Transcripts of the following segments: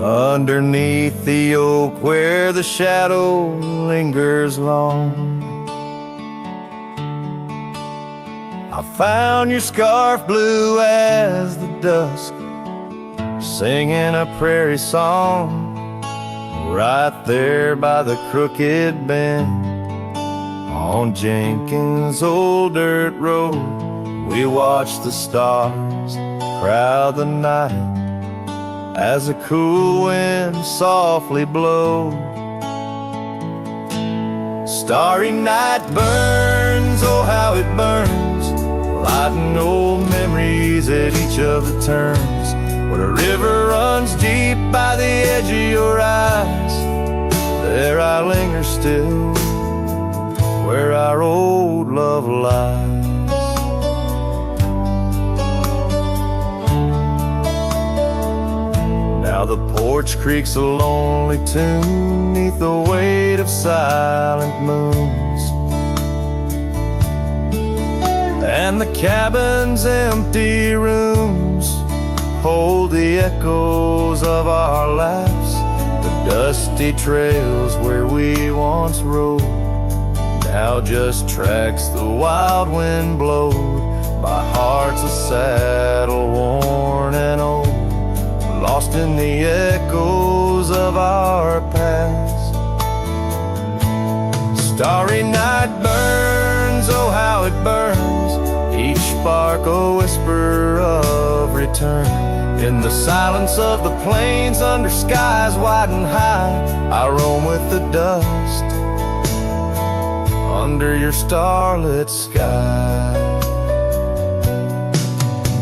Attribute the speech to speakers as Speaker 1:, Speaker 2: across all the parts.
Speaker 1: underneath the oak where the shadow lingers long. I found your scarf blue as the dusk, singing a prairie song. Right there by the crooked bend on Jenkins' old dirt road, we watched the stars crowd the night as a cool wind softly blowed. Starry night burns, oh how it burns, lighting old memories at each of the turns. Where a river runs deep by the edge of your eyes, there I linger still, where our old love lies. Now the porch creaks a lonely tune neath the weight of silent moons, and the cabin's empty rooms hold the echoes of our laughs. The dusty trails where we once rode now just tracks the wild wind blowed by hearts a saddle worn and old, lost in the echoes of our past. Starry night burns, oh how it burns, each spark a whisper of return. In the silence of the plains under skies wide and high, I roam with the dust under your starlit sky.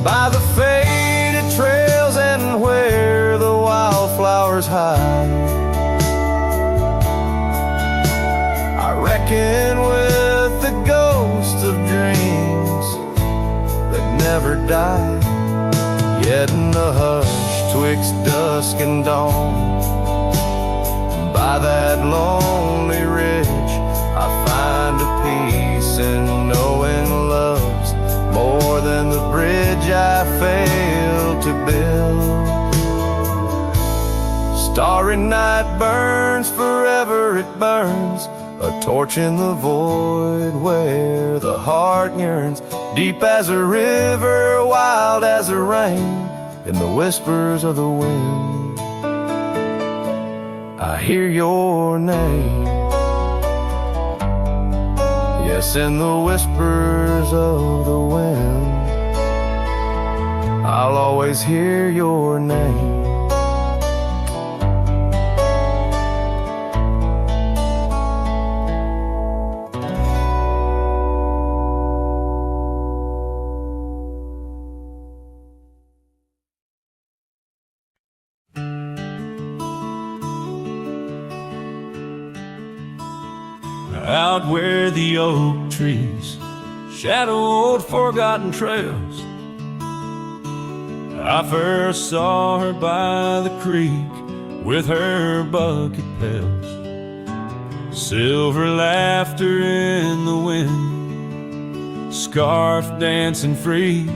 Speaker 1: By the faded trails and where the wildflowers hide, I reckon with the ghosts of dreams that never die. Yet in the hush twixt dusk and dawn, by that lonely ridge, I find a peace in knowing love's more than the bridge I failed to build. Starry night burns, forever it burns, a torch in the void where the heart yearns, deep as a river, wild as a rain, in the whispers of the wind I hear your name. Yes, in the whispers of the wind I'll always hear your name.
Speaker 2: Out where the oak trees shadow old forgotten trails, I first saw her by the creek with her bucket pails. Silver laughter in the wind, scarf dancing free.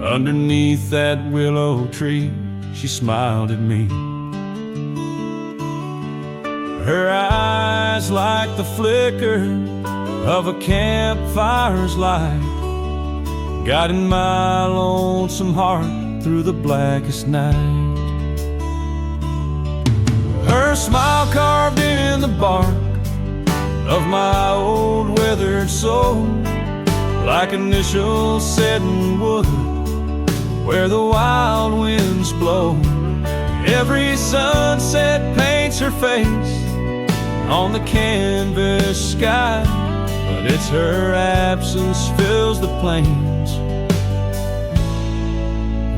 Speaker 2: Underneath that willow tree, she smiled at me. Her eyes like the flicker of a campfire's light, guiding my lonesome heart through the blackest night. Her smile carved in the bark of my old weathered soul, like initials set in wood where the wild winds blow. Every sunset paints her face on the canvas sky, but it's her absence fills the plains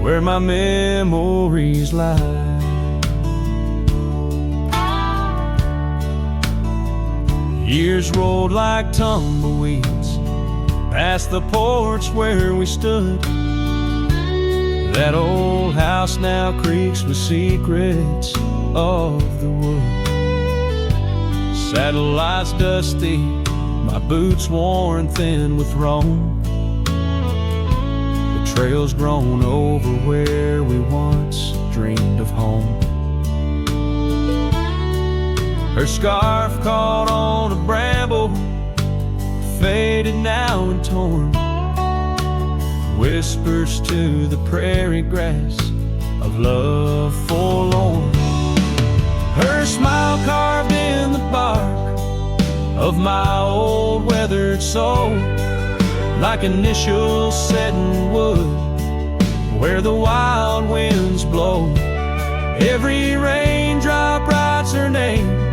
Speaker 2: where my memories lie. Years rolled like tumbleweeds past the porch where we stood. That old house now creaks with secrets of the wood. Satellites dusty, my boots worn thin with Rome. The trail's grown over where we once dreamed of home. her scarf caught on a bramble, faded now and torn, whispers to the prairie grass of love forlorn. Her smile carved in the bark of my old weathered soul, like initials set in wood where the wild winds blow. Every raindrop writes her name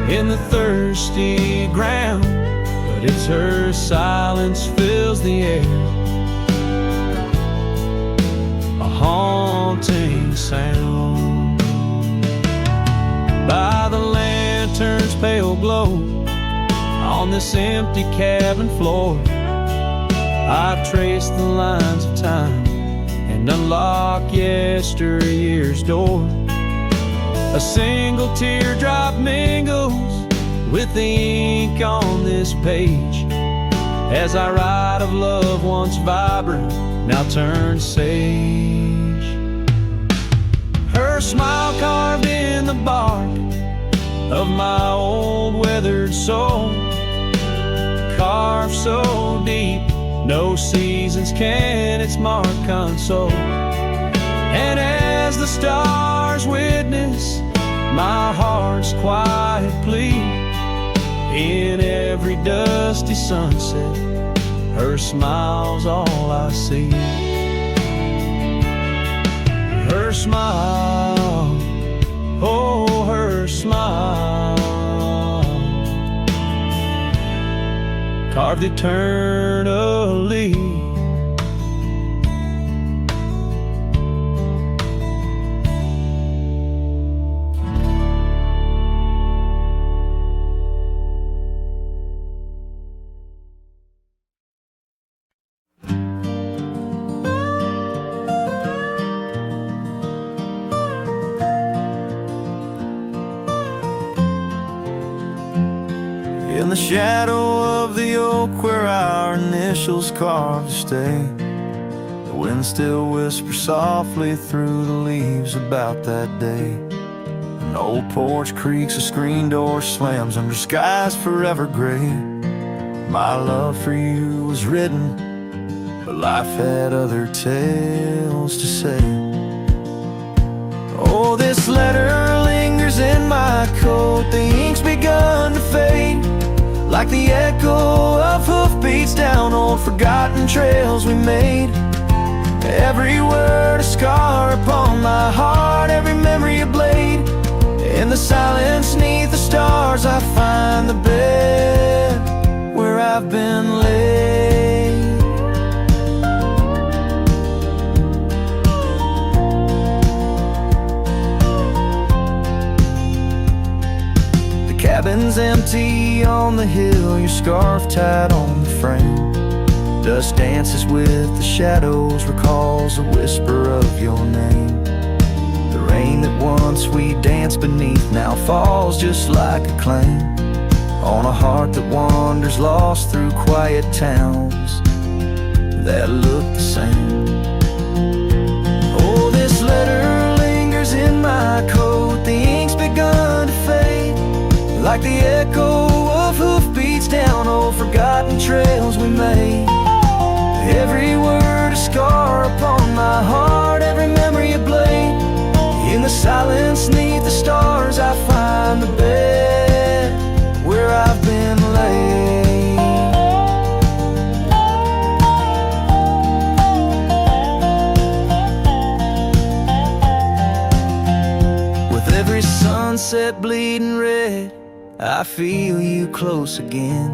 Speaker 2: in the thirsty ground, but it's her silence fills the air, a haunting sound. By the lantern's pale glow on this empty cabin floor, I've traced the lines of time and unlocked yesteryear's door. A single teardrop mingles with the ink on this page as I write of love once vibrant, now turned sage. Her smile carved in the bark of my old weathered soul, carved so deep no seasons can its mark console. And as the stars witness my heart's quiet plea, in every dusty sunset her smile's all I see. Her smile, oh her smile, carved eternally.
Speaker 1: In the shadow of the oak where our initials carved to stay, the wind still whispers softly through the leaves about that day. An old porch creaks, a screen door slams under skies forever gray. My love for you was written, but life had other tales to say. Oh, this letter lingers in my coat, the ink's begun to fade, like the echo of hoofbeats down old forgotten trails we made. Every word a scar upon my heart, every memory a blade. In the silence neath the stars I find the bed where I've been laid. The cabin's empty on the hill, your scarf tied on the frame. Dust dances with the shadows, recalls a whisper of your name. The rain that once we danced beneath now falls just like a claim on a heart that wanders lost through quiet towns that look the same. Oh, this letter lingers in my coat, the ink's begun to fade, like the echo of hoofbeats down old forgotten trails we made. Every word a scar upon my heart, every memory a blade. In the silence neath the stars I find the bed where I've been laid. With every sunset bleeding red, I feel you close again.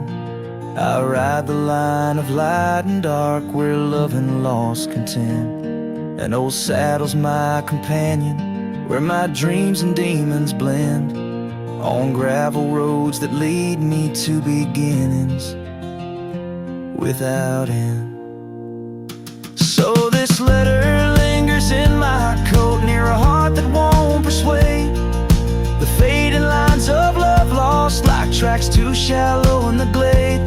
Speaker 1: I ride the line of light and dark where love and loss contend. An old saddle's my companion, where my dreams and demons blend, on gravel roads that lead me to beginnings without end. So this letter lingers in my coat, near a heart that won't persuade. The fading lines of love lost like tracks too shallow in the glade.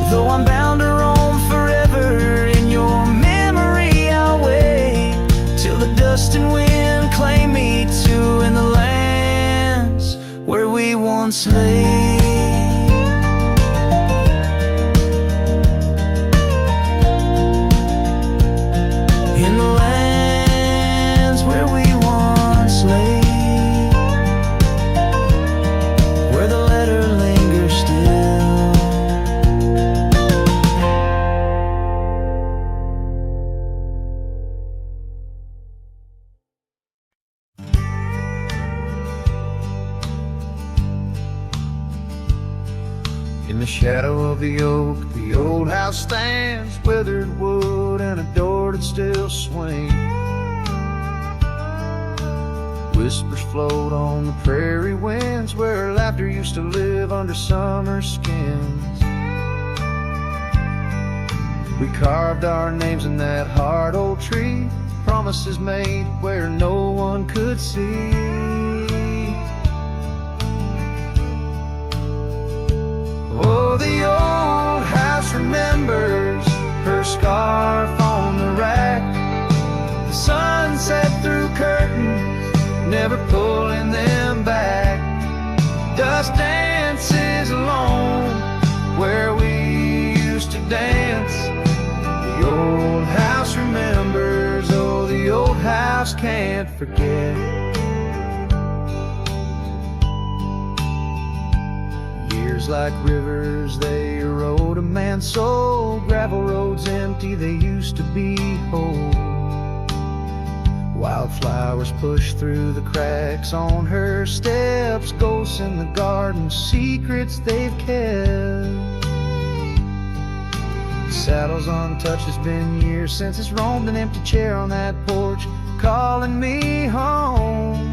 Speaker 1: Though I'm bound to roam forever in your memory, I'll wait till the dust and wind claim me too in the lands where we once once lay. In the lands where we once lay, where the letter lingers still. In the shadow of the oak, the old house stands, weathered wood and a door that still swings. Whispers float on the prairie winds, where laughter used to live under summer skins. We carved our names in that hard old tree, promises made where no one could see. Oh, the old house remembers her scarf on the rack, the sunset through curtains, never pulling them back. Dust dances alone where we used to dance. The old house remembers, oh, the old house can't forget. Years like rivers, they erode a man's soul. Gravel roads empty, they used to be whole. Wildflowers push through the cracks on her steps, ghosts in the garden, secrets they've kept. Saddles untouched, it's been years since it's roamed, an empty chair on that porch calling me home.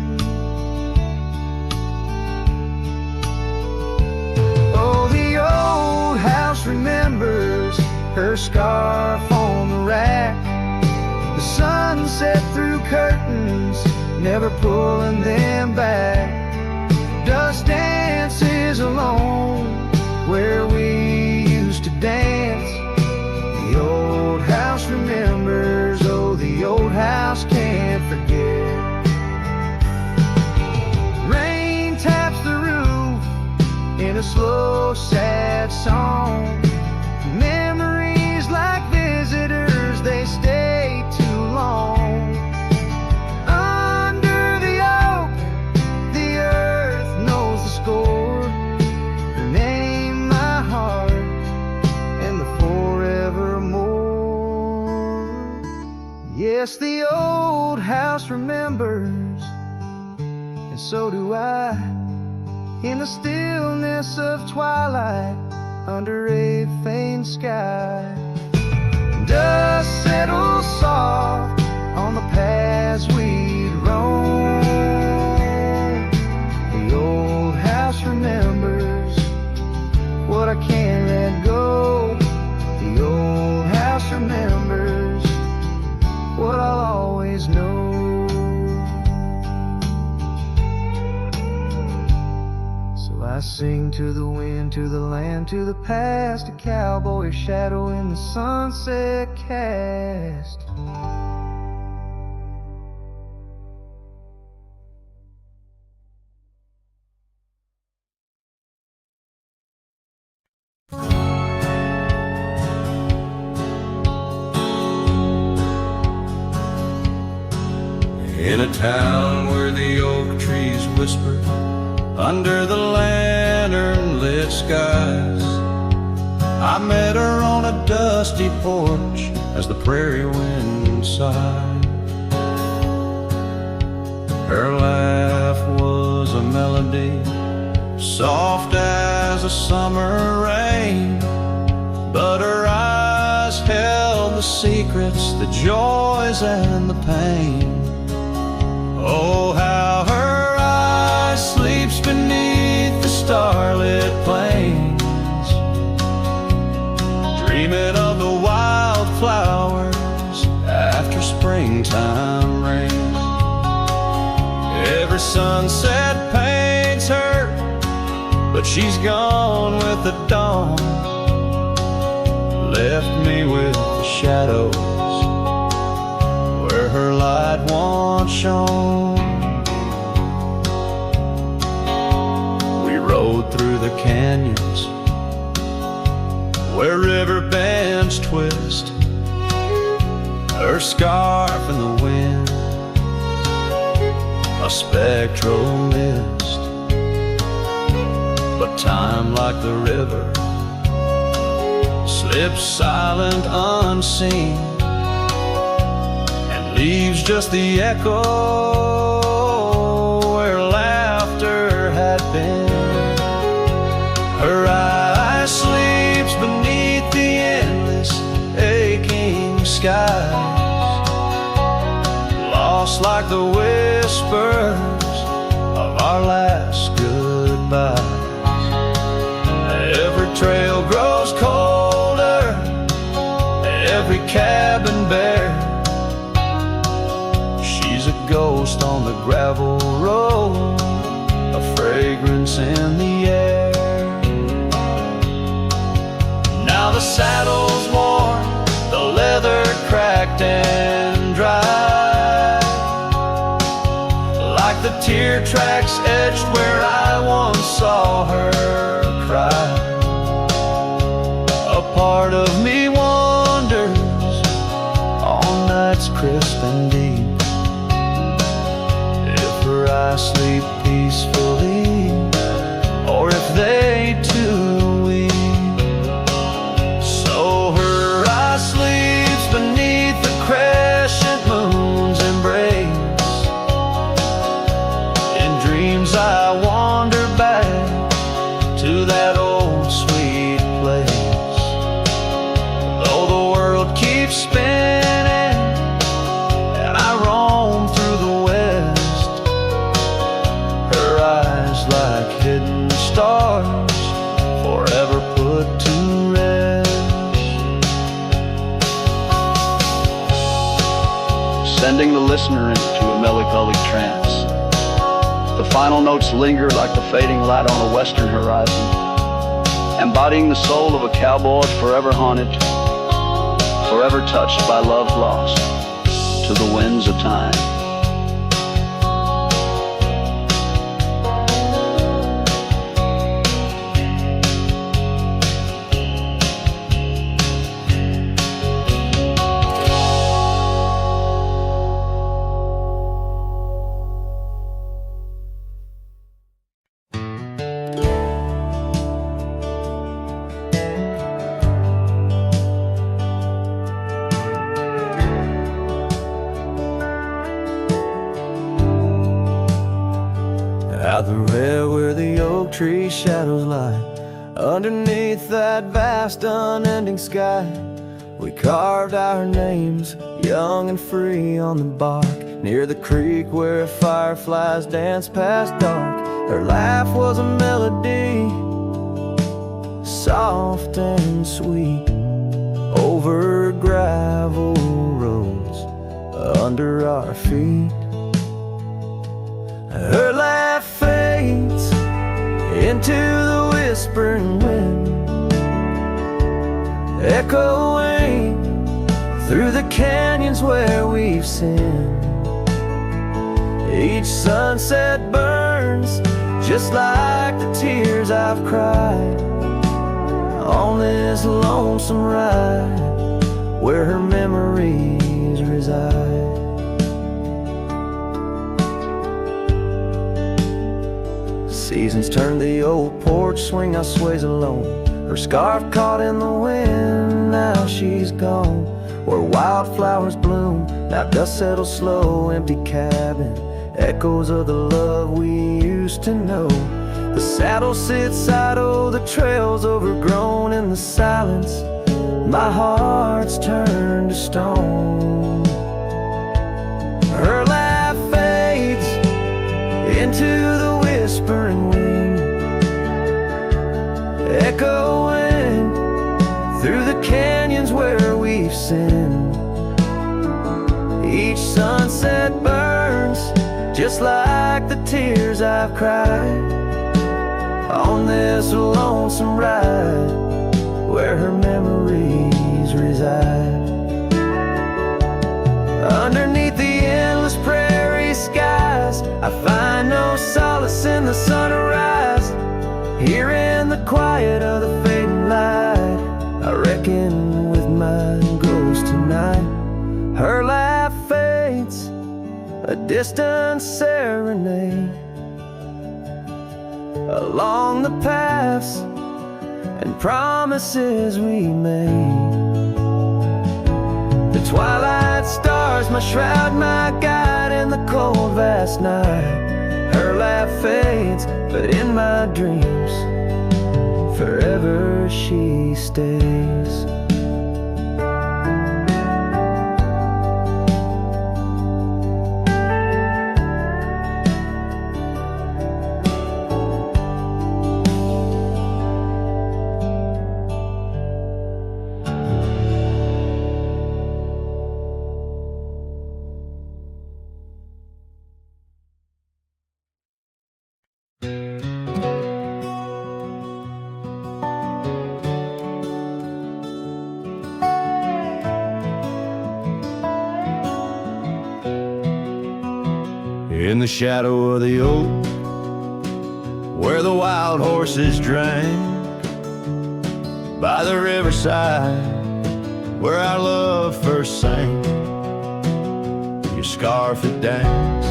Speaker 1: Oh, the old house remembers her scarf on the rack, the sunset through curtains, never pulling them back. Dust dances alone where we used to dance. The old house remembers, oh, the old house can't forget. Rain taps the roof in a slow, sad song. Memories like visitors, they stay too long. Under the oak, the earth knows the score. Her name, my heart, and the forevermore. Yes, the old house remembers, and so do I. In the stillness of twilight, under a faint sky, dust settles soft on the paths we'd roam. The old house remembers what I can't let go. The old house remembers what I'll always know. I sing to the wind, to the land, to the past, a cowboy shadow in the sunset cast.
Speaker 2: In a town where the oak trees whisper under the lantern-lit skies, I met her on a dusty porch as the prairie wind sighed. Her laugh was a melody, soft as a summer rain, but her eyes held the secrets, the joys and the pain. Oh, how her eyes sleeps beneath the starlit plains, dreaming of the wildflowers after springtime rain. Every sunset paints her, but she's gone with the dawn, left me with the shadows where her light once shone. We rode through the canyons where river bends twist, her scarf in the wind, a spectral mist. But time, like the river, slips silent, unseen, and leaves just the echo where laughter had been. Her eye sleeps beneath the endless aching skies, lost like the whispers of our last goodbye. Every trail grows colder, every cabin bare. She's a ghost on the gravel road, a fragrance in the air. Now the saddle's worn, the leather cracked and dry, like the tear tracks etched where I once saw her cry. A part of me wanders on nights crisp and deep, if her eyes sleep peacefully, or if they too weep. So her eyes sleeps beneath the crescent moon's embrace. In dreams I wander back to that old sweet place. Though the world keeps spinning and I roam through the west, her eyes like hidden stars, forever put to rest.
Speaker 3: Sending the listener into a melancholic trance. The final notes linger like the fading light on a western horizon, embodying the soul of a cowboy forever haunted, forever touched by love lost to the winds of time.
Speaker 1: Out the rail where the oak tree shadows lie, underneath that vast unending sky, we carved our names, young and free, on the bark, near the creek where fireflies danced past dark. Her laugh was a melody, soft and sweet, over gravel roads under our feet. Her laugh fades into the whispering wind, echoing through the canyons where we've sinned. Each sunset burns just like the tears I've cried on this lonesome ride where her memories reside. Seasons turn the old porch swing, I sways alone. Her scarf caught in the wind, now she's gone. Where wildflowers bloom, now dust settles slow. Empty cabin, echoes of the love we used to know. The saddle sits idle, the trail's overgrown. In the silence, my heart's turned to stone. Her laugh fades into the whispering wind, echoing through the canyons where we've sinned. Each sunset burns just like the tears I've cried on this lonesome ride where her memories reside. Underneath the endless prairie skies, I find no solace in the sunrise. Here in the quiet of the fading light, I reckon with mine goes tonight. Her laugh fades, a distant serenade, along the paths and promises we made. The twilight stars, my shroud, my guide in the cold vast night. Her laugh fades, but in my dreams forever she stays. In the shadow of the oak, where the wild horses drank, by the riverside, where our love first sang, your scarf had danced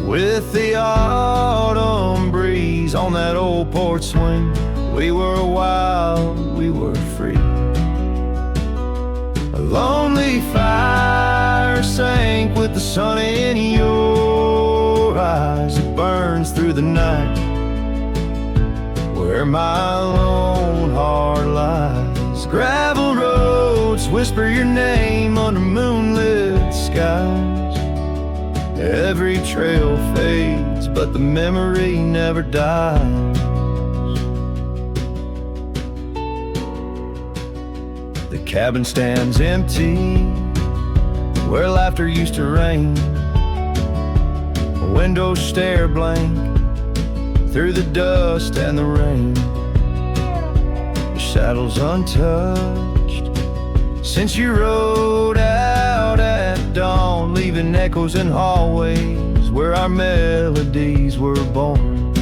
Speaker 1: with the autumn breeze on that old porch swing. We were wild, we were free. A lonely fire sank with the sun in your eyes. It burns through the night where my lone heart lies. Gravel roads whisper your name under moonlit skies. Every trail fades, but the memory never dies. The cabin stands empty where laughter used to reign. Windows stare blank through the dust and the rain. Your saddle's untouched since you rode out at dawn, leaving echoes in hallways where our melodies were born.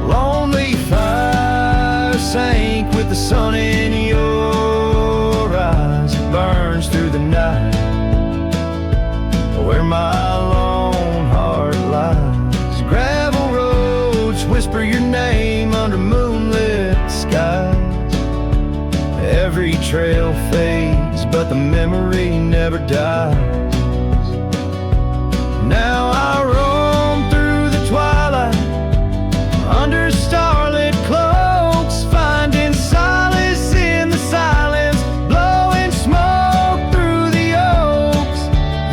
Speaker 1: Lonely fire sank with the sun in your eyes. It burns through the night where my lone heart lies. Gravel roads whisper your name under moonlit skies. Every trail fades, but the memory never dies. Now I roam through the twilight under starlit cloaks, finding solace in the silence, blowing smoke through the oaks.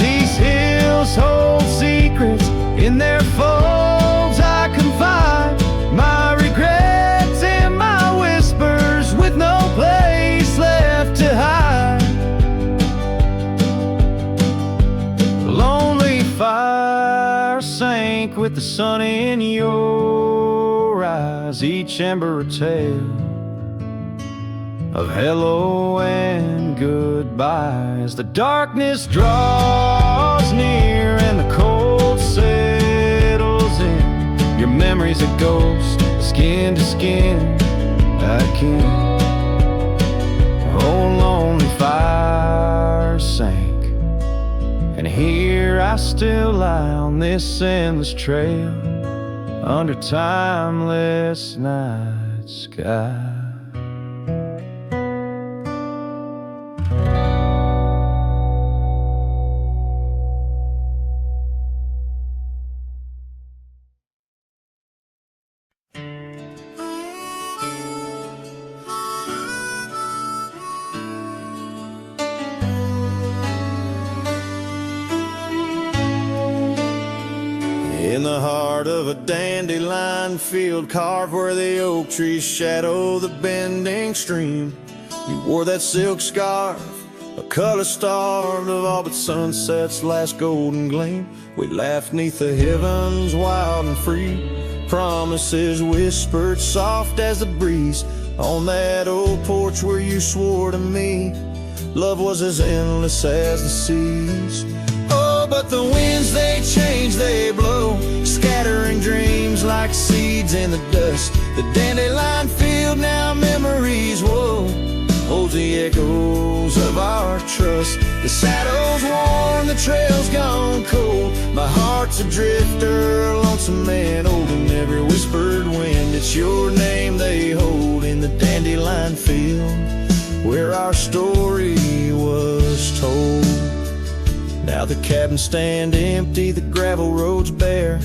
Speaker 1: These hills hold secrets in their folds. I confide my regrets in my whispers with no place left to hide. The lonely fire sank with the sun in your eyes. Each ember a tale of hello and goodbye. As the darkness draws near and the cold settles in, your memory's a ghost, skin to skin, I can. Oh, lonely fire sank, and here I still lie on this endless trail under timeless night sky. In the heart of a dandelion field, carved where the oak trees shadow the bending stream, you wore that silk scarf, a color starved of all but sunset's last golden gleam. We laughed neath the heavens wild and free, promises whispered soft as the breeze on that old porch where you swore to me love was as endless as the seas. Oh, but the winds they change, they blow, scattering dreams like
Speaker 2: seeds in the dust. The dandelion field now memories, whoa, holds the echoes of our trust. The saddle's worn, the trail's gone cold. My heart's a drifter, lonesome man, holding every whispered wind. It's your name they hold in the dandelion field, where our story was told. Now the cabins stand empty, the gravel roads bare,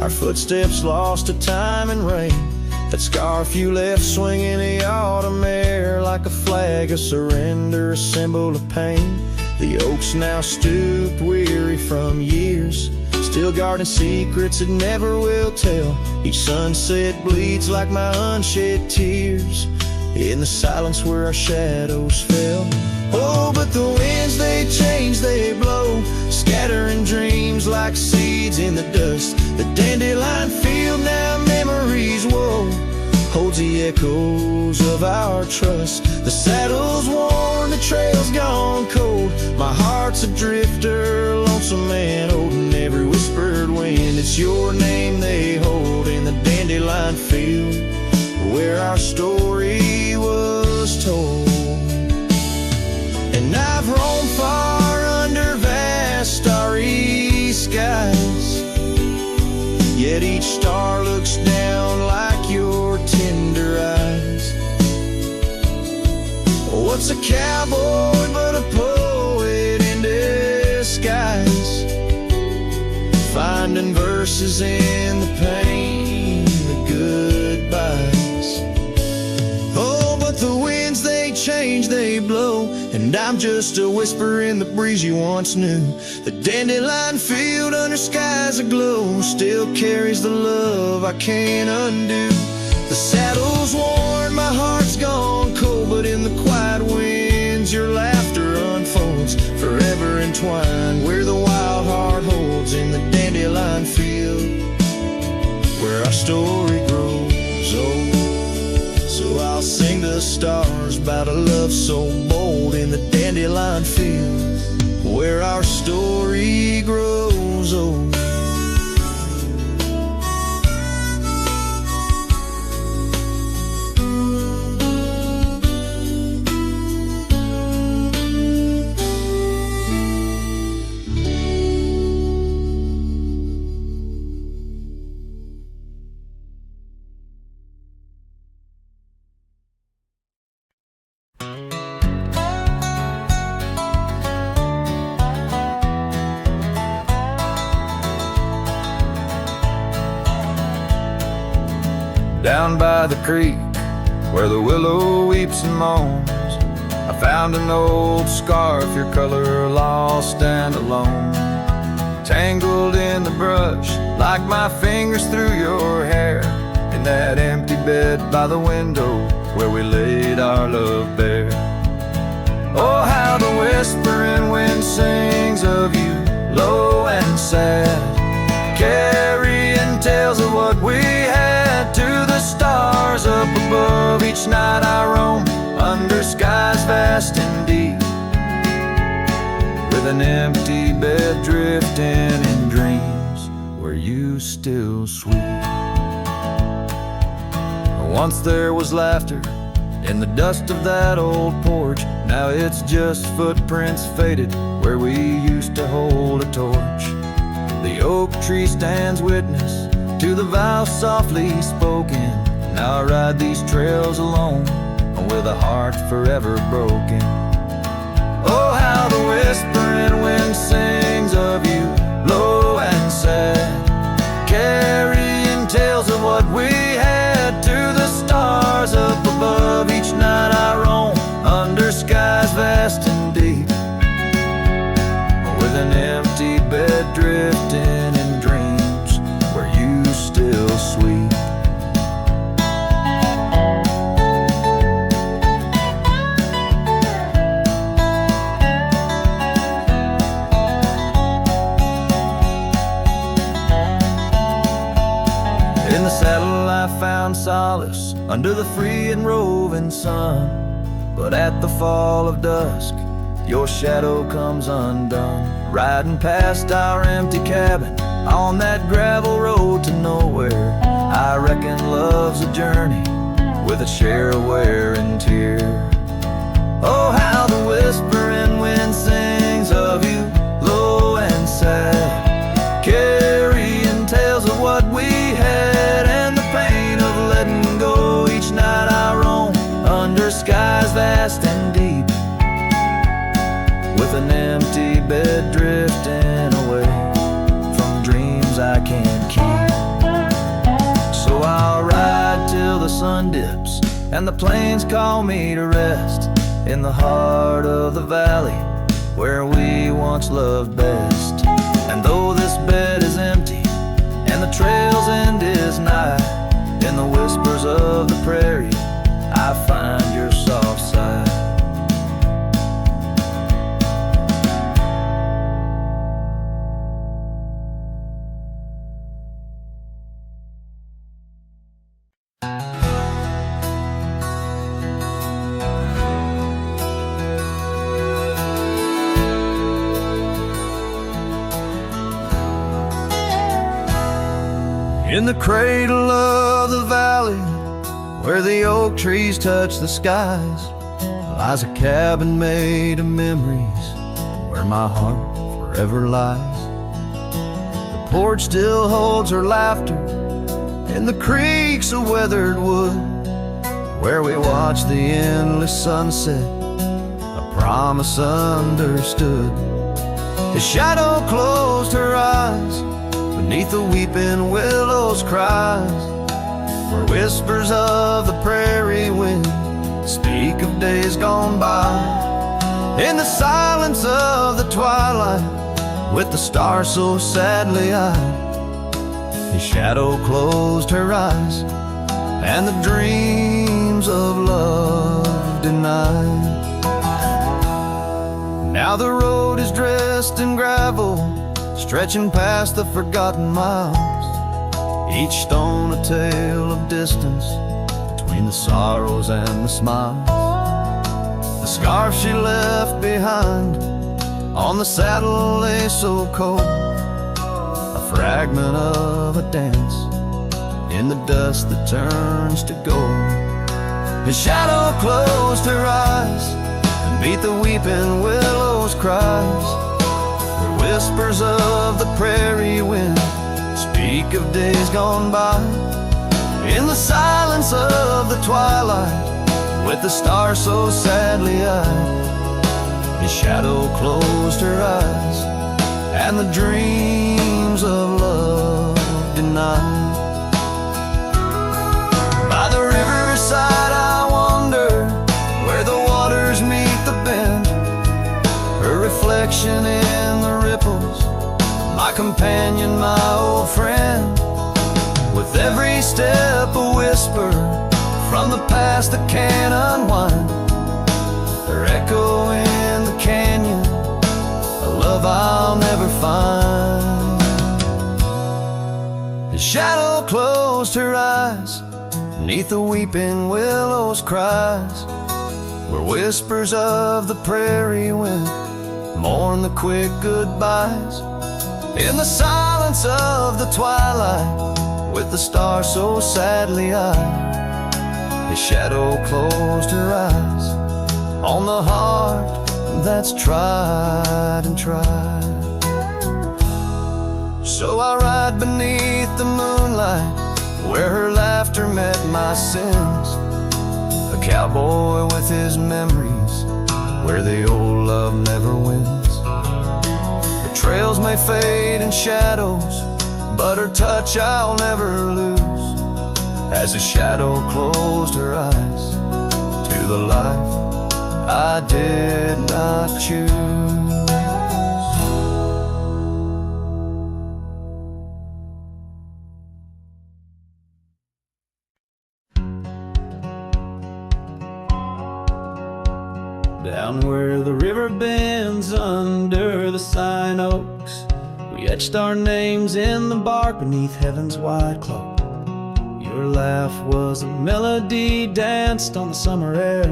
Speaker 2: our footsteps lost to time and rain. That scarf you left swinging the autumn air, like a flag of surrender, a symbol of pain. The oaks now stooped, weary from years, still guarding secrets it never will tell. Each sunset bleeds like my unshed tears in the silence where our shadows fell. Oh, but the winds they change, they blow, scattering dreams like seeds in the dust. The dandelion field now memories, whoa, holds the echoes of our trust. The saddle's worn, the trail's gone cold. My heart's a drifter, lonesome man, holding every whispered wind. It's your name they hold in the dandelion field, where our story was told. And I've roamed far under vast starry skies, yet each star looks down like your tender eyes. What's a cowboy but a poet in disguise, finding verses in the pain, the goodbyes. Oh, but the winds they change, they blow, and I'm just a whisper in the breeze you once knew. The dandelion field under skies aglow still carries the love I can't undo. The saddle's worn, my heart's gone cold, but in the quiet winds your laughter unfolds, forever entwined where the wild heart holds in the dandelion field, where our story grows old. So I'll sing the stars about a love so bold in the dandelion field, where our story grows old.
Speaker 1: Down by the creek, where the willow weeps and moans, I found an old scarf, your color lost and alone, tangled in the brush like my fingers through your hair, in that empty bed by the window where we laid our love bare. Oh, how the whispering wind sings of you, low and sad, carrying tales of what we had to the stars up above. Each night I roam under skies vast and deep, with an empty bed drifting in dreams where you still sweep. Once there was laughter in the dust of that old porch, now it's just footprints faded where we used to hold a torch. The oak tree stands witness to the vow softly spoken. Now I ride these trails alone, with a heart forever broken. Oh, how the whispering wind sings of you, low and sad, carrying tales of what we had to the stars up above. Each night I roam under skies vast and deep, with an empty bed drifting in dreams where you still sweep. In the saddle I found solace under the free and roving sun, but at the fall of dusk your shadow comes undone. Riding past our empty cabin on that gravel road to nowhere, I reckon love's a journey with a share of wear and tear. Oh, how the whispering wind sings of you, low and sad, carrying tales of what we had and the pain of letting go. Each night I roam under skies vast and deep, with an empty bed drifting away from dreams I can't keep. So I'll ride till the sun dips and the plains call me to rest in the heart of the valley where we once loved best. And though this bed is empty and the trail's end is nigh, in the whispers of the prairie I find your soft side. In the cradle of the valley, where the oak trees touch the skies, lies a cabin made of memories, where my heart forever lies. The porch still holds her laughter in the creaks of weathered wood, where we watch the endless sunset, a promise understood. His shadow closed her eyes beneath the weeping willows' cries, where whispers of the prairie wind speak of days gone by. In the silence of the twilight, with the stars so sadly eyed, his shadow closed her eyes, and the dreams of love denied. Now the road is dressed in gravel, stretching past the forgotten miles, each stone a tale of distance between the sorrows and the smiles. The scarf she left behind on the saddle lay so cold, a fragment of a dance in the dust that turns to gold. His shadow closed her eyes and beat the weeping willows' cries, whispers of the prairie wind speak of days gone by. In the silence of the twilight, with the stars so sadly eyed, his shadow closed her eyes, and the dreams of love denied. By the riverside I wander, where the waters meet the bend, her reflection in the ripples, my companion, my old friend. With every step a whisper from the past that can't unwind, her echo in the canyon, a love I'll never find. His shadow closed her eyes beneath the weeping willows' cries, where whispers of the prairie wind mourn the quick goodbyes. In the silence of the twilight, with the stars so sadly eyed, his shadow closed her eyes on the heart that's tried and tried. So I ride beneath the moonlight, where her laughter met my sins, a cowboy with his memories, where the old love never wins. The trails may fade in shadows, but her touch I'll never lose, as a shadow closed her eyes to the life I did not choose. Down where the river bends under the sign oaks, we etched our names in the bark beneath heaven's wide cloak. Your laugh was a melody danced on the summer air.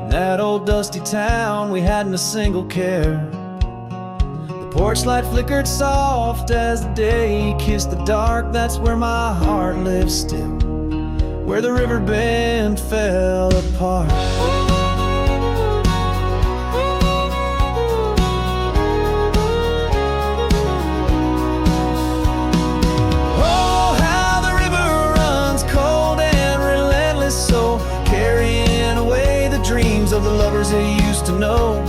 Speaker 1: In that old dusty town we hadn't a single care. The
Speaker 4: Porch light flickered soft as the day kissed the dark. That's where my heart lives still, where the river bend fell apart. Oh, how the river runs cold and relentless, so carrying away the dreams of the lovers they used to know.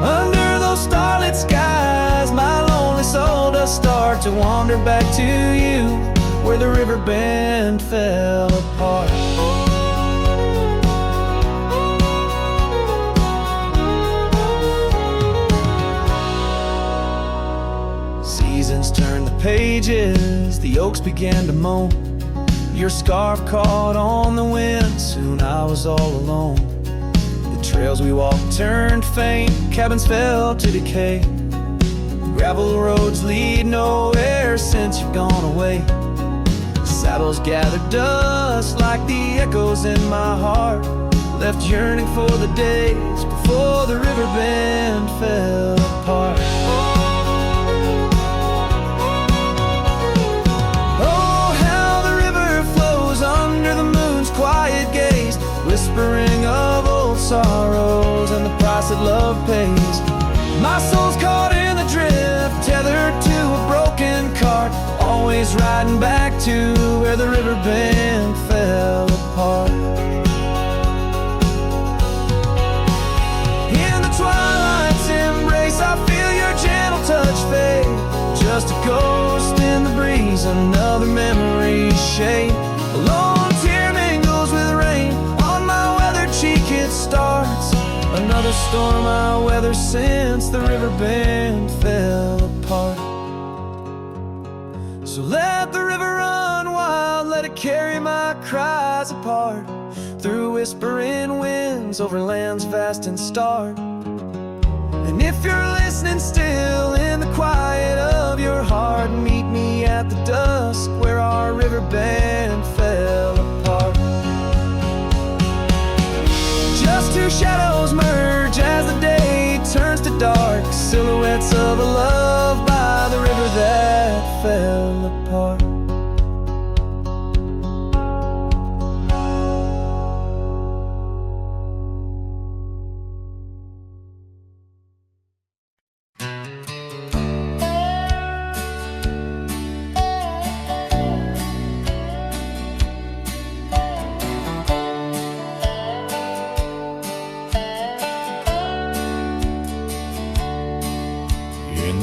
Speaker 4: Under those starlit skies, my lonely soul does start to wander back to you, where the river bend fell apart. Seasons turned the pages, the oaks began to moan. Your scarf caught on the wind, soon I was all alone. Trails we walked turned faint, cabins fell to decay. Gravel roads lead nowhere since you've gone away. Saddles gathered dust like the echoes in my heart, left yearning for the days before the river bend fell apart. Oh, how the river flows under the moon's quiet gaze, whispering of old sorrows and the price that love pays. My soul's caught in the drift, tethered to a broken cart, always riding back to where the river bend fell apart. In the twilight's embrace, I feel your gentle touch fade, just a ghost in the breeze, another memory's shade. A lone tear mingles with rain, on my weathered cheek it starts, another storm I weather since the river bend fell apart. So let the river run wild, let it carry my cries apart, through whispering winds, over lands vast and stark. And if you're listening still in the quiet of your heart, meet me at the dusk where our river bend fell apart. Just two shadows merge as the day turns to dark, silhouettes of a love by the river that fell apart.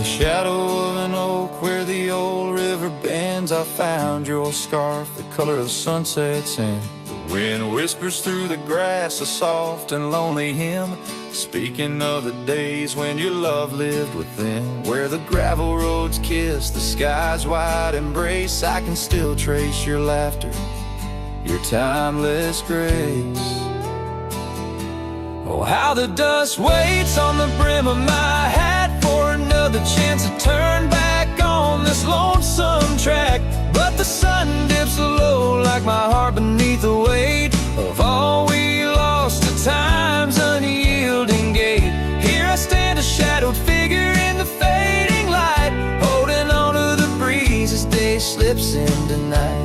Speaker 1: Shadow of an oak where the old river bends, I found your scarf, the color of sunsets, and the wind whispers through the grass, a soft and lonely hymn, speaking of the days when your love lived within. Where the gravel roads kiss the sky's wide embrace, I can still trace your laughter, your timeless grace.
Speaker 2: Oh, how the dust waits on the brim of my hat for another chance to turn back on this lonesome track. But the sun dips low like my heart beneath the weight of all we lost to time's unyielding gate. Here I stand, a shadowed figure in the fading light, holding on to the breeze as day slips into night.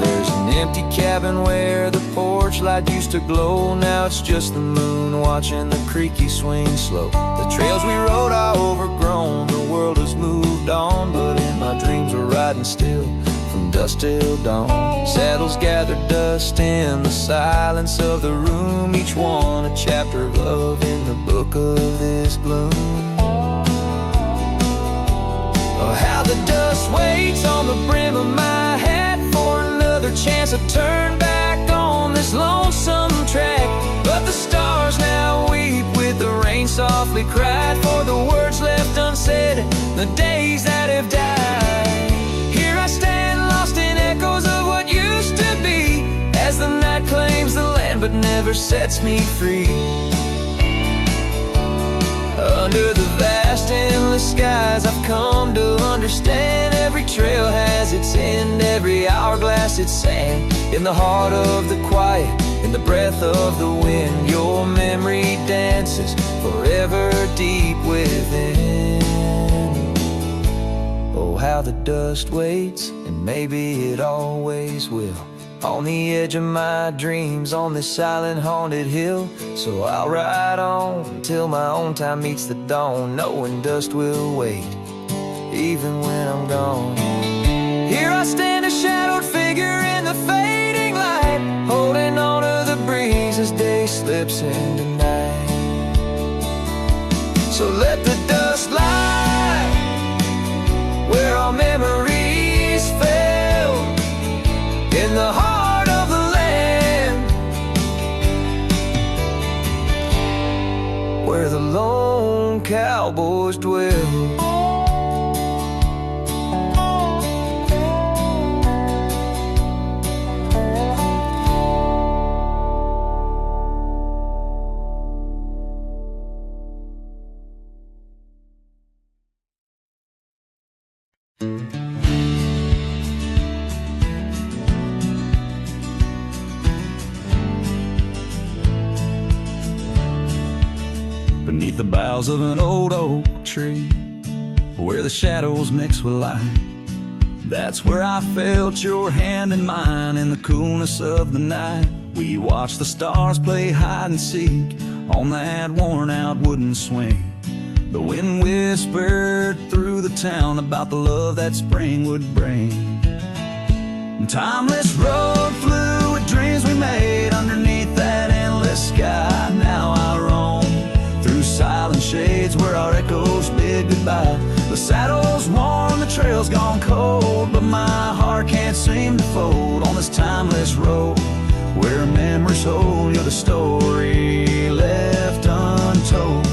Speaker 2: There's an empty cabin where the porch light used to glow, now it's just the moon watching the creaky swing slow. The trails we rode are overgrown, the world has moved on, but in my dreams we're riding still from dusk till dawn. Saddles gather dust in the silence of the room, each one a chapter of love in the book of this bloom. Oh, how the dust waits on the brim of my hat for another chance to turn back on this lonesome track. But the stars now weep with the rain softly cried for the words left unsaid, the days that have died. Here I stand lost in echoes of what used to be, as the night claims the land but never sets me free. Under the vast endless skies I've come to understand, every trail has its end, every hourglass its sand. In the heart of the quiet, in
Speaker 4: the breath of the wind. Your memory dances forever deep within. Oh, how the dust waits, and maybe it always will, on the edge of my dreams, on this silent haunted hill. So I'll ride on till my own time meets the dawn, knowing dust will wait, even when I'm gone. Here I stand, a shadowed figure in the fading light, holding on to the breeze as day slips into night. So let the dust lie where our memories fell, in the heart of the land, where the lone cowboys dwell.
Speaker 2: Beneath the boughs of an old oak tree, where the shadows mix with light, that's where I felt your hand in mine in the coolness of the night. We watched the stars play hide and seek on that worn out wooden swing. The wind whispered through the town about the love that spring would bring. Timeless road flew with dreams we made underneath that endless sky. Now I roam through silent shades where our echoes bid goodbye. The saddle's worn, the trail's gone cold, but my heart can't seem to fold on this timeless road where memories hold. You're the story left untold.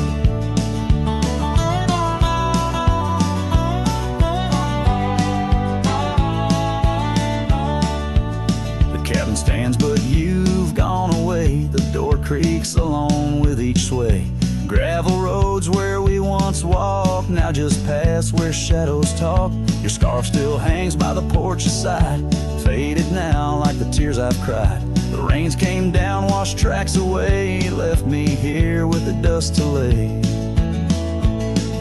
Speaker 2: Cabin stands, but you've gone away. The door creaks along with each sway. Gravel roads where we once walked now just pass where shadows talk. Your scarf still hangs by the porch's side, faded now like the tears I've cried. The rains came down, washed tracks away, left me here with the dust to lay.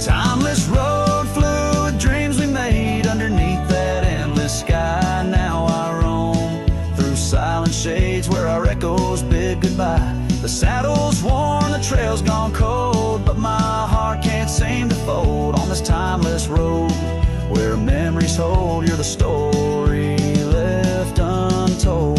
Speaker 2: Timeless road flew with dreams we made underneath that endless sky. Now I roam through silent shades where our echoes bid goodbye. The saddle's worn, the trail's gone cold, but my heart can't seem to fold on this timeless road where memories hold. You're the story left untold.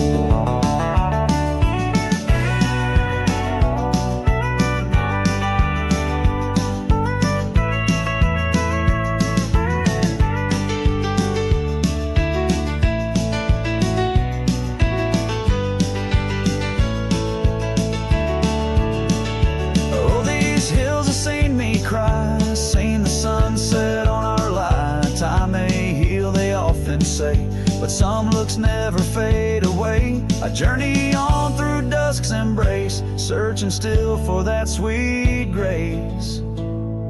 Speaker 2: But some looks never fade away. I journey on through dusk's embrace, searching still for that sweet grace.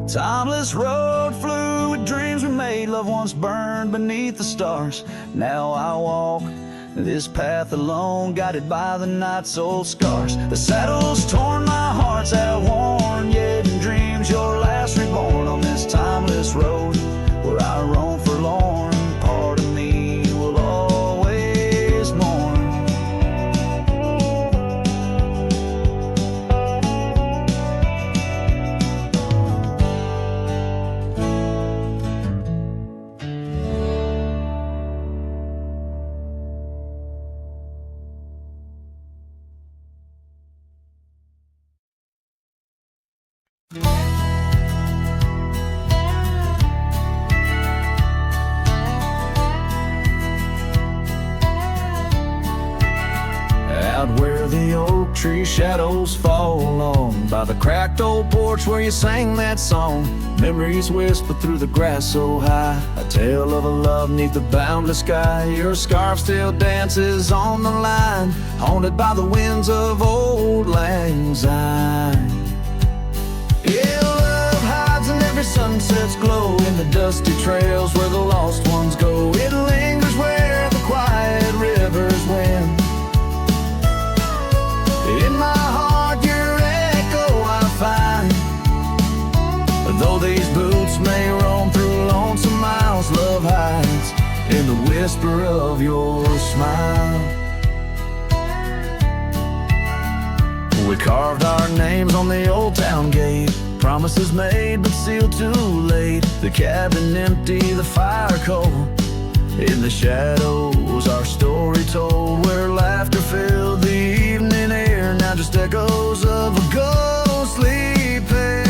Speaker 2: Timeless road flew with dreams we made. Love once burned beneath the stars. Now I walk this path alone, guided by the night's old scars. The saddle's torn, my heart's outworn, yet in dreams your last reborn on this timeless road where I roam forlorn. Part of me will always mourn. Out where the oak tree shadows fall on, by the cracked old porch where you sang that song, memories whisper through the grass so high, a tale of a love neath the boundless sky. Your scarf still dances on the line, haunted by the winds of old lang syne. Yeah, love hides in every sunset's glow, in the dusty trails where the lost ones go. It lingers where the quiet rivers win.
Speaker 4: may roam through lonesome miles, love hides in the whisper of your smile. We carved our names on the old town gate, promises made but sealed too late. The cabin empty, the fire cold, in the shadows our story told, where laughter filled the evening air, now just echoes of a ghostly pair.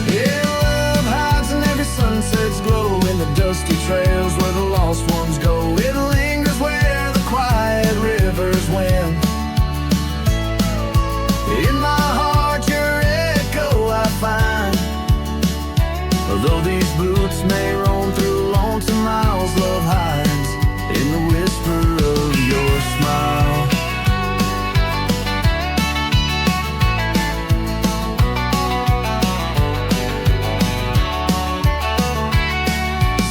Speaker 4: Yeah, love hides in every sunset's glow, in the dusty trails where the lost ones go. It lingers where the quiet rivers win. In my heart your echo I find, although these boots may roam through lonesome miles, love hides in the whisper of your smile.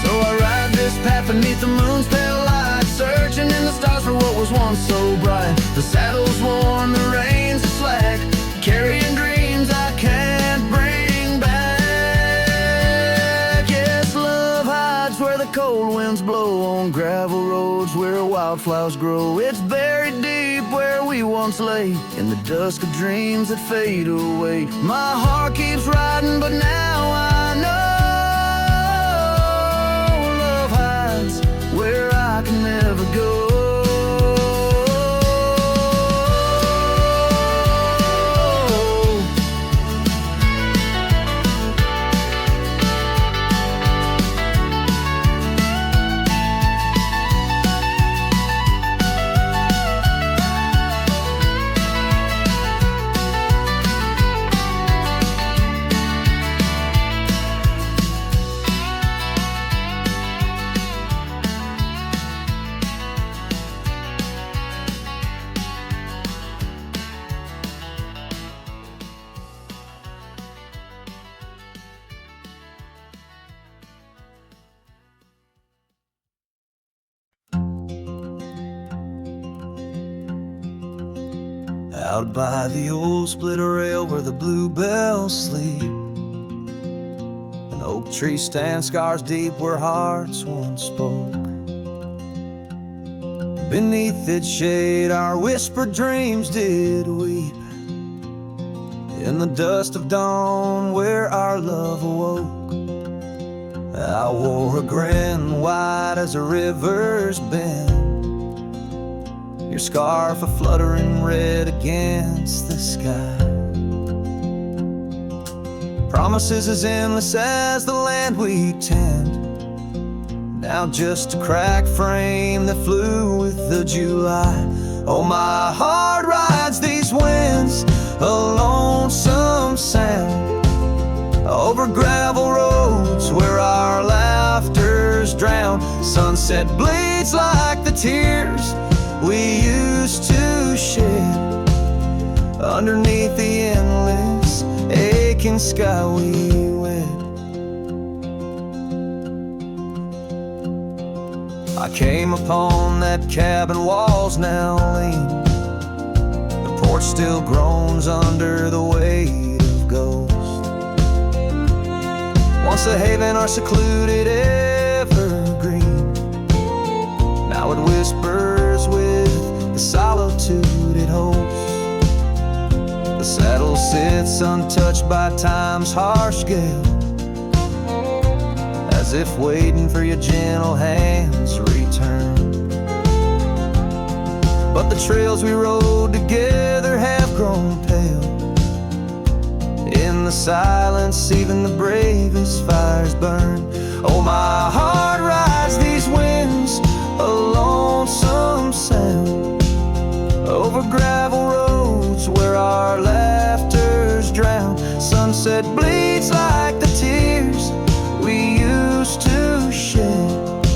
Speaker 4: So I ride this path beneath the moon's pale light, searching in the stars for what was once so bright. The saddle's worn, the reins are slack, carrying dreams I can't bring back. Yes, love hides where the cold winds blow, on gravel roads where wildflowers grow. It's buried deep where we once lay, in the dusk of dreams that fade away. My heart keeps riding, but now I know love hides where I can never go. Out by the old split rail where the bluebells sleep, an oak tree stands scars deep where hearts once spoke. Beneath its shade our whispered dreams did weep, in the dust of dawn where our love awoke. I wore a grin wide as a river's bend, your scarf a fluttering red against the sky. Promises as endless as the land we tend, now just a cracked frame that flew with the July. Oh, my heart rides these winds, a lonesome sound, over gravel roads where our laughter's drowned. Sunset bleeds like the tears we used to shed, underneath the endless aching sky we wed. I came upon that cabin, walls now lean, the porch still groans under the weight of ghosts. Once a haven, our secluded evergreen, now it whispers with the solitude it holds. The saddle sits untouched by time's harsh gale, as if waiting for your gentle hand's return. But the trails we rode together have grown pale, in the silence even the bravest fires burn. Oh, my heart rides these winds, a lonesome sound, over gravel roads where our laughter's drowned. Sunset bleeds like the tears we used to shed,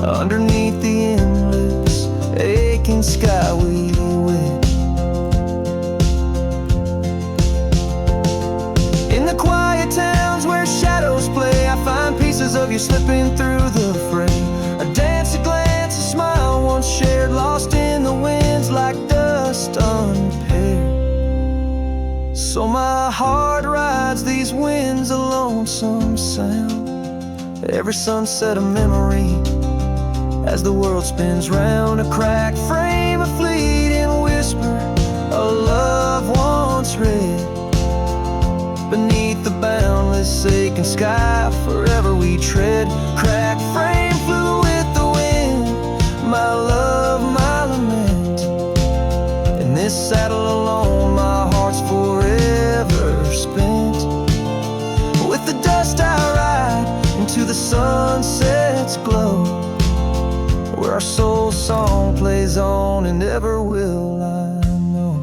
Speaker 4: underneath the endless aching sky we wed. In the quiet towns where shadows play, I find pieces of you slipping through the fray. A dance, a glance, a smile once shared, lost in the winds like dust unpaired. So my heart rides these winds alone, lonesome sound. Every sunset a memory, as the world spins round. A cracked frame, a fleeting whisper, a love once read. Beneath the boundless aching sky, forever we tread. Cracked frame flew with the wind, my love, my lament. In this saddle alone, my heart's forever spent. With the dust I ride into the sunset's glow, where our soul song plays on and ever will, I know.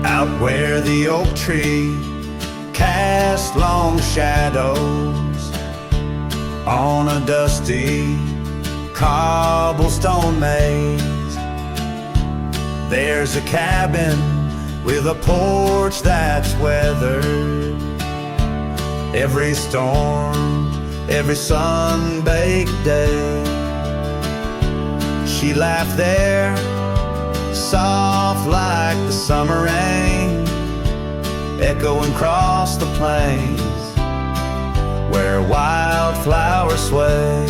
Speaker 1: Out where the oak tree cast long shadows on a dusty cobblestone maze, there's a cabin with a porch that's weathered every storm, every sun-baked day. She laughed there, soft like the summer rain, echoing across the plains where wildflowers sway.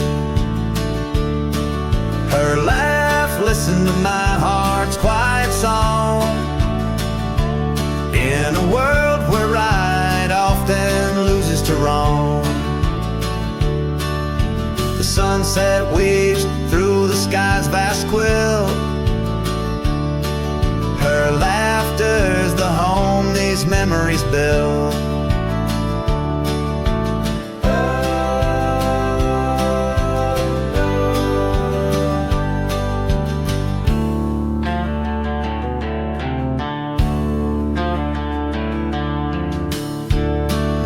Speaker 1: Her laugh listened to my heart's quiet song, in a world where right often loses to wrong. The sunset weaves through the sky's vast quilt. Her laughter's the home these memories build.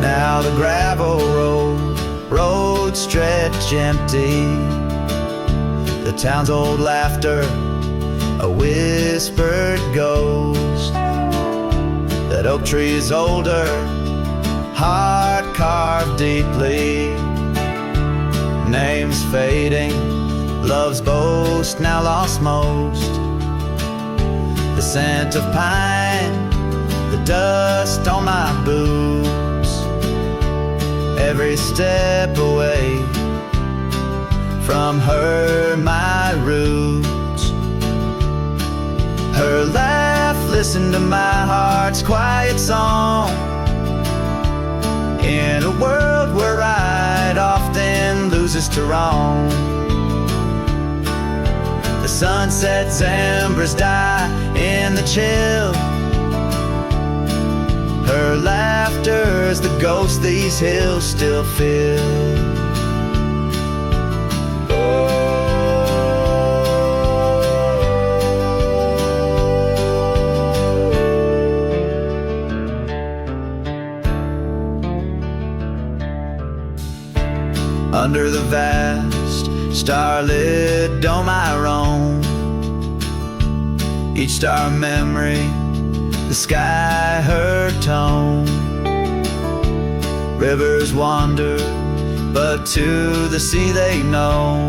Speaker 1: Now the gravel roads stretch empty, the town's old laughter a whispered ghost. That oak tree is older, heart carved deeply, names fading, love's boast now lost most. The scent of pine, the dust on my boots, every step away from her, my roots. Her laugh listened to my heart's quiet song, in a world where right often loses to wrong. The sunset's embers die in the chill. Her laughter's the ghost these hills still fill. Under the vast starlit dome I roam, each star memory, the sky her tone. Rivers wander, but to the sea they know,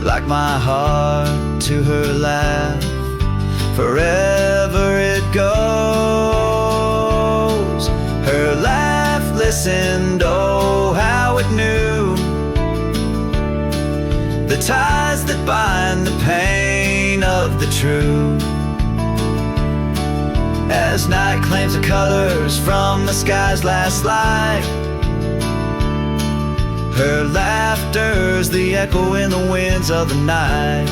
Speaker 1: like my heart to her laugh, forever it goes. Her laugh listened, oh how it knew the ties that bind the pain of the true. As night claims the colors from the sky's last light, her laughter's the echo in the winds of the night.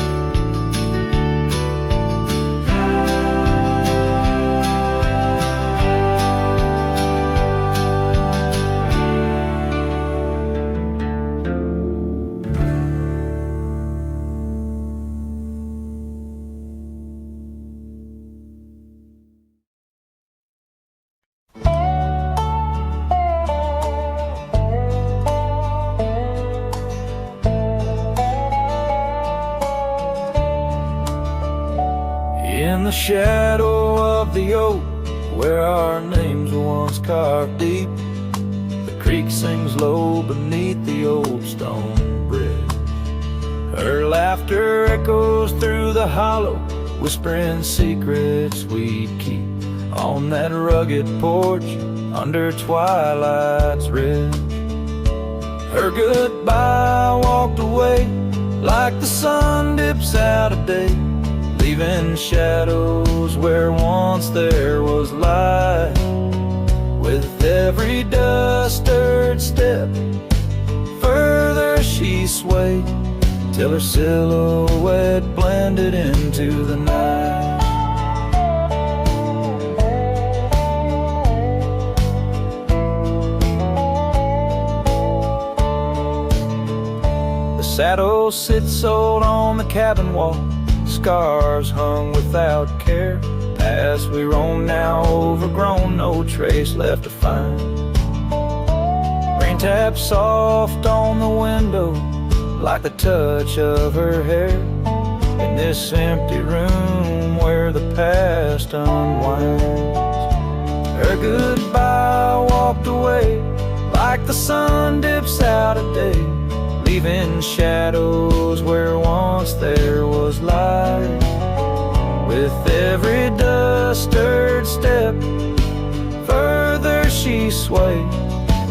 Speaker 4: In the shadow of the oak, where our names were once carved deep, the creek sings low beneath the old stone bridge. Her laughter echoes through the hollow, whispering secrets we'd keep on that rugged porch under twilight's ridge. Her goodbye walked away like the sun dips out of day, leaving shadows where once there was light. With every dust-stirred step, further she swayed, till her silhouette blended into the night. The saddle sits old on the cabin wall, scars hung without care. Past we roam now overgrown, no trace left to find. Rain taps soft on the window, like the touch of her hair, in this empty room where the past unwinds. Her goodbye walked away like the sun dips out of day, leaving shadows where once there was light. With every dust-stirred step, further she swayed,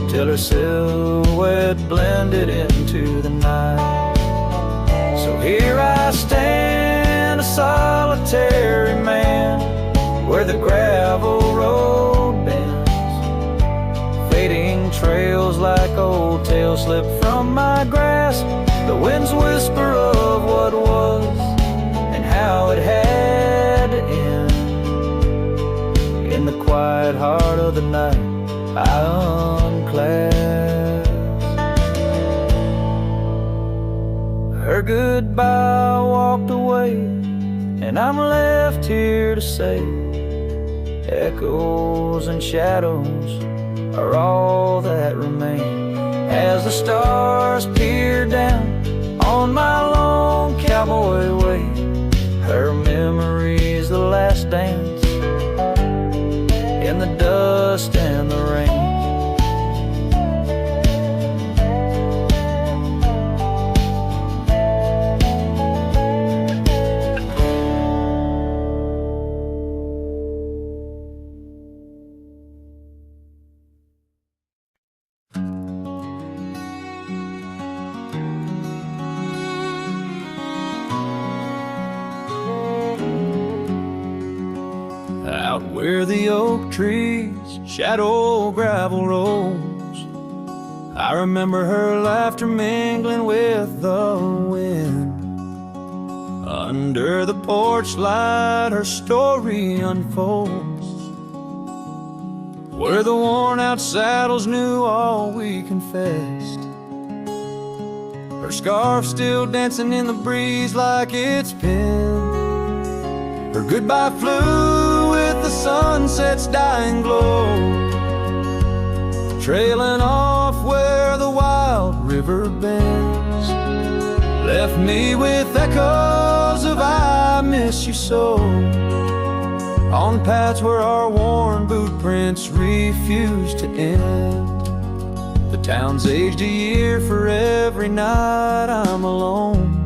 Speaker 4: till her silhouette blended into the night. So here I stand, a solitary man, where the gravel road bends, fading trails like old tales slip from my grasp. The wind's whisper of what was and how it had to end. In the quiet heart of the night, I unclasp. Her goodbye walked away, and I'm left here to say, echoes and shadows are all that remain, as the stars peer down on my long cowboy way. Her memory's the last dance in the dust and the rain. Out where the oak trees shadow gravel rolls, I remember her laughter mingling with the wind. Under the porch light her story unfolds, where the worn out saddles knew all we confessed. Her scarf still dancing in the breeze like it's been. Her goodbye flew with the sunset's dying glow, trailing off where the wild river bends. Left me with echoes of I miss you so, on paths where our worn boot prints refuse to end. The town's aged a year for every night I'm alone.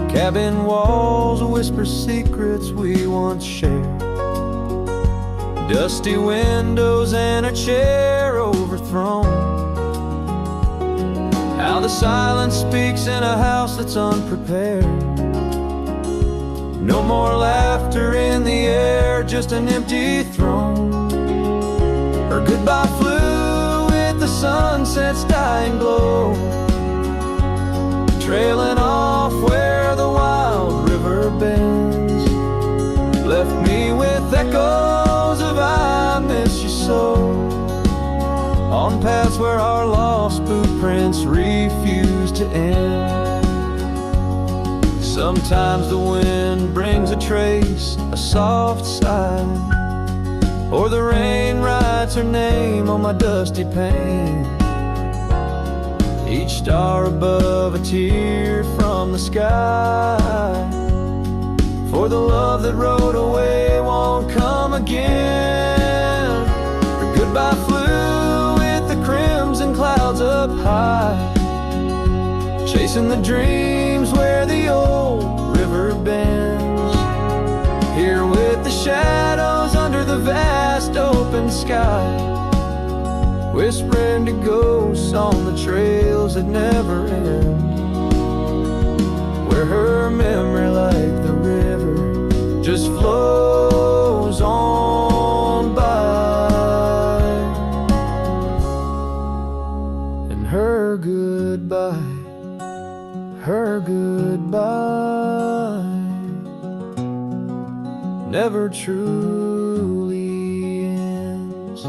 Speaker 4: Cabin walls whisper secrets we once shared, dusty windows and a chair overthrown. How the silence speaks in a house that's unprepared. No more laughter in the air, just an empty throne. Her goodbye flew with the sunset's dying glow, trailing off where the wild river bends. Left me with echoes of I miss you so, on paths where our lost boot prints refuse to end. Sometimes the wind brings a trace, a soft sigh, or the rain writes her name on my dusty pane. Each star above a tear from the sky, for the love that rode away won't come again. Her goodbye flew with the crimson clouds up high, chasing the dreams where the old river bends. Here with the shadows under the vast open sky, whispering to ghosts on the trails that never end, where her memory like the river just flows on by. And her goodbye never truly ends.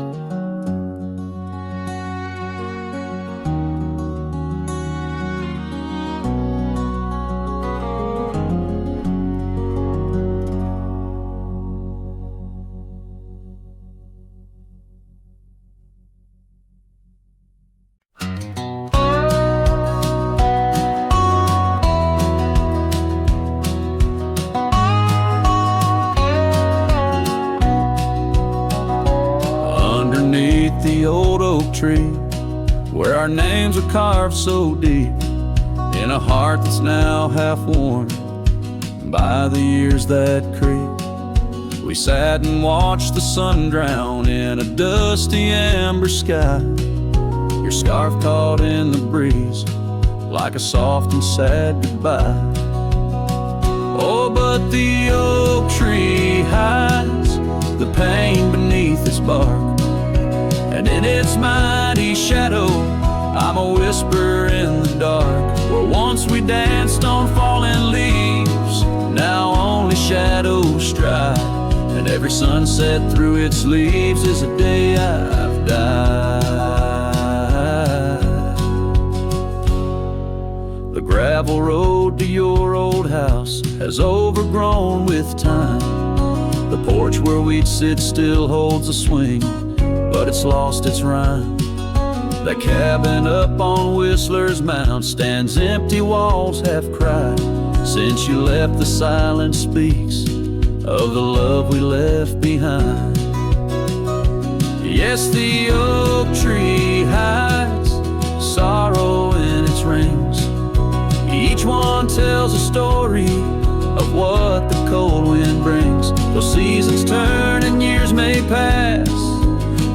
Speaker 2: The old oak tree, where our names are carved so deep in a heart that's now half worn by the years that creep. We sat and watched the sun drown in a dusty amber sky, your scarf caught in the breeze like a soft and sad goodbye. Oh, but the oak tree hides the pain beneath its bark, and in its mighty shadow, I'm a whisper in the dark. Where once we danced on falling leaves, now only shadows stride, and every sunset through its leaves is a day I've died. The gravel road to your old house has overgrown with time. The porch where we'd sit still holds a swing, but it's lost its rhyme. That cabin up on Whistler's Mound stands empty, walls have cried. Since you left, the silence speaks of the love we left behind. Yes, the oak tree hides sorrow in its rings. Each one tells a story of what the cold wind brings. Those seasons turn and years may pass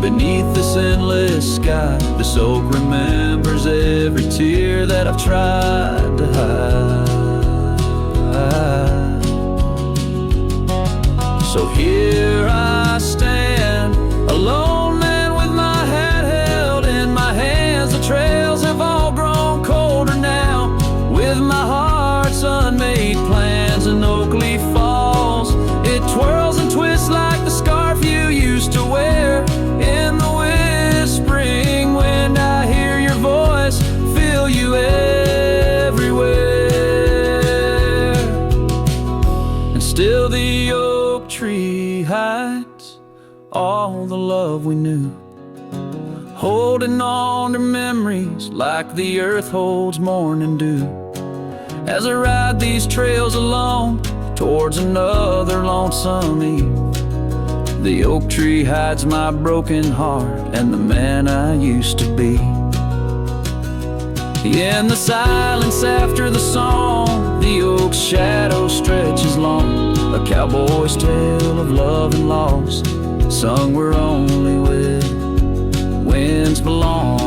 Speaker 2: beneath this endless sky. This oak remembers every tear that I've tried to hide. So here I stand, alone and with my hat held in my hands. The trails have all grown colder now, with my heart's unmade plans. And oak leaf falls, it twirls and twists like the scarf you used to wear. In the whispering wind, I hear your voice, feel you everywhere. And still the oak tree hides all the love we knew, holding on to memories like the earth holds morning dew. As I ride these trails alone towards another lonesome eve, the oak tree hides my broken heart and the man I used to be. In the silence after the song, the oak's shadow stretches long, a cowboy's tale of love and loss, sung where only winds belong.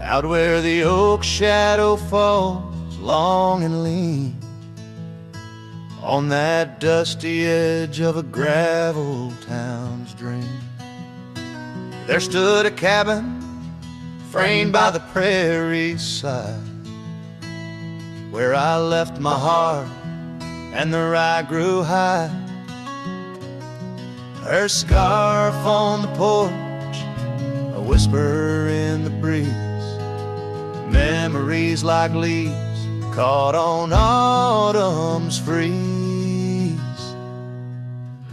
Speaker 1: Out where the oak shadow falls long and lean, on that dusty edge of a gravel town's dream, there stood a cabin framed by the prairie's side, where I left my heart and the rye grew high. Her scarf on the porch, a whisper in the breeze, memories like leaves caught on autumn's freeze.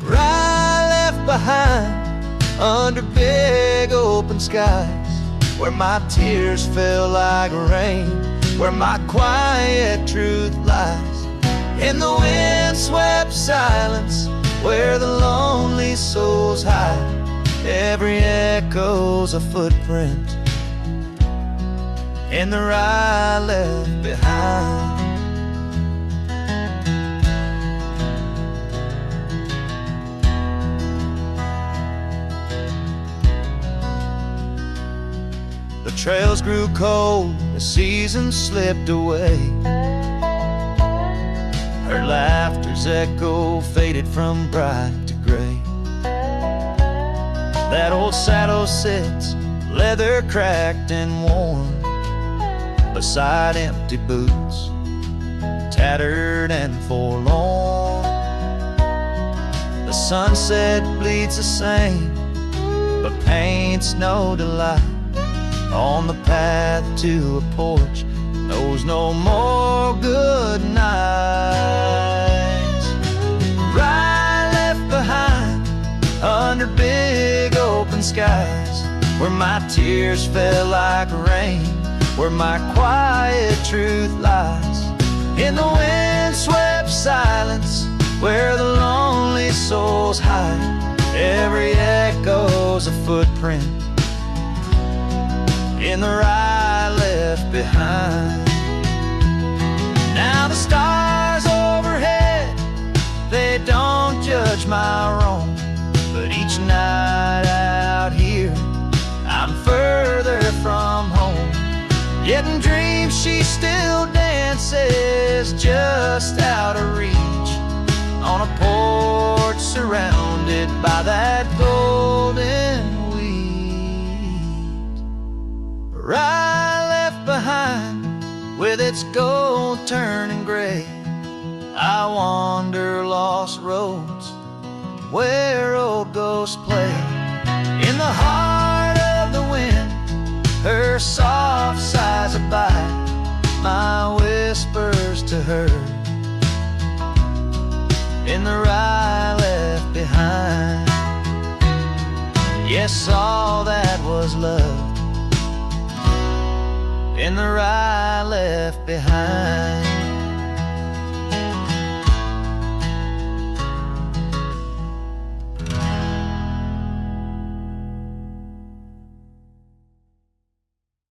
Speaker 1: Right left behind under big open skies, where my tears fell like rain, where my quiet truth lies. In the wind-swept silence, where the lonely souls hide, every echo's a footprint in the ride left behind. The trails grew cold, the seasons slipped away. Her laughter's echo faded from bright to gray. That old saddle sits, leather cracked and worn, beside empty boots, tattered and forlorn. The sunset bleeds the same, but paints no delight. On the path to a porch knows no more good nights. Right left behind under big open skies, where my tears fell like rain, where my quiet truth lies. In the wind-swept silence, where the lonely souls hide, every echo's a footprint in the ride left behind. Now the stars overhead, they don't judge my wrong, but each night out here I'm further from home. Yet in dreams she still dances just out of reach, on a porch surrounded by that golden right left behind, with its gold turning gray. I wander lost roads where old ghosts play. In the heart of the wind, her soft sighs abide, my whispers to her in the ride left behind. Yes, all that was love in the ride left behind.